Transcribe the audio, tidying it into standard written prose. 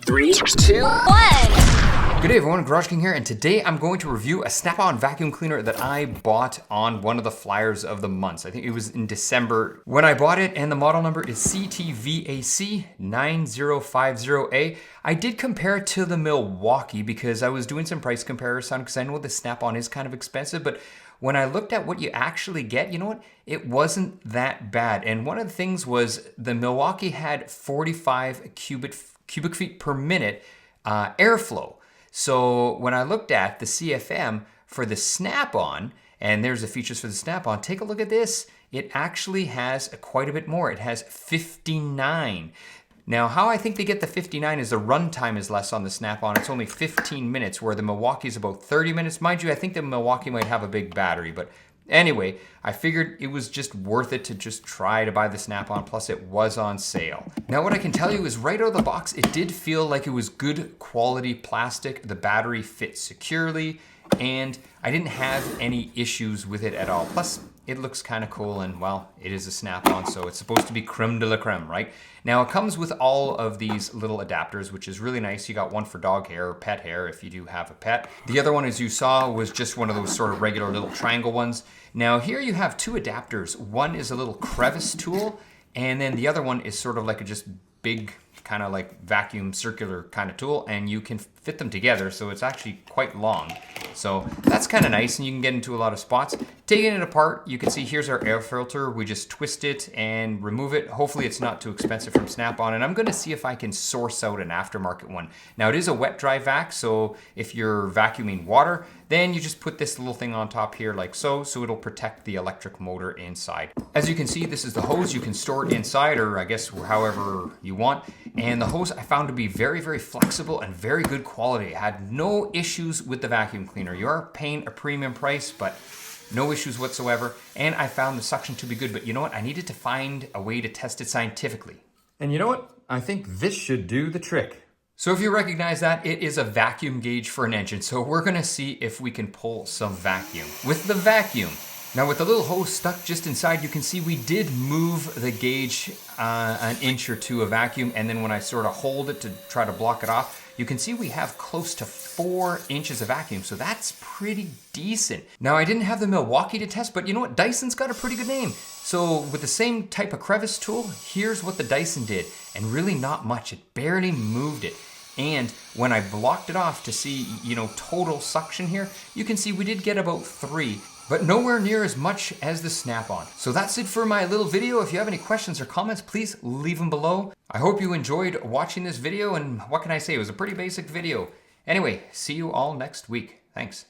3, 2, 1. Good day everyone, Garage King here, and today I'm going to review a Snap-on vacuum cleaner that I bought on one of the flyers of the months. I think it was in December when I bought it, and the model number is CTVAC9050A. I did compare it to the Milwaukee because I was doing some price comparison because I know the Snap-on is kind of expensive, but when I looked at what you actually get, you know what? It wasn't that bad. And one of the things was the Milwaukee had 45 cubic feet per minute airflow. So when I looked at the CFM for the Snap-on, and there's the features for the Snap-on, take a look at this. It actually has quite a bit more. It has 59. Now, how I think they get the 59 is the runtime is less on the Snap-on. It's only 15 minutes, where the Milwaukee is about 30 minutes. Mind you, I think the Milwaukee might have a big battery, but anyway, I figured it was just worth it to just try to buy the Snap-on, plus it was on sale. Now, what I can tell you is right out of the box, it did feel like it was good quality plastic. The battery fit securely, and I didn't have any issues with it at all. Plus, it looks kind of cool, and well, it is a Snap-on, so it's supposed to be creme de la creme, right? Now, it comes with all of these little adapters, which is really nice. You got one for dog hair or pet hair if you do have a pet. The other one, as you saw, was just one of those sort of regular little triangle ones. Now, here you have two adapters. One is a little crevice tool, and then the other one is sort of like a just big kind of like vacuum circular kind of tool, and you can fit them together, so it's actually quite long. So that's kind of nice, and you can get into a lot of spots. Taking it apart, you can see here's our air filter. We just twist it and remove it. Hopefully it's not too expensive from Snap-on, and I'm gonna see if I can source out an aftermarket one. Now, it is a wet dry vac, so if you're vacuuming water, then you just put this little thing on top here like so it'll protect the electric motor inside. As you can see, this is the hose. You can store it inside, or I guess however you want. And the hose I found to be very, very flexible and very good quality. I had no issues with the vacuum cleaner. You are paying a premium price, but no issues whatsoever. And I found the suction to be good, but you know what? I needed to find a way to test it scientifically. And you know what? I think this should do the trick. So if you recognize that, it is a vacuum gauge for an engine. So we're gonna see if we can pull some vacuum with the vacuum. Now, with the little hose stuck just inside, you can see we did move the gauge an inch or two of vacuum, and then when I sort of hold it to try to block it off, you can see we have close to 4 inches of vacuum, so that's pretty decent. Now, I didn't have the Milwaukee to test, but you know what? Dyson's got a pretty good name. So with the same type of crevice tool, here's what the Dyson did, and really not much. It barely moved it. And when I blocked it off to see, you know, total suction here, you can see we did get about 3. But nowhere near as much as the Snap-on. So that's it for my little video. If you have any questions or comments, please leave them below. I hope you enjoyed watching this video, and what can I say? It was a pretty basic video. Anyway, see you all next week. Thanks.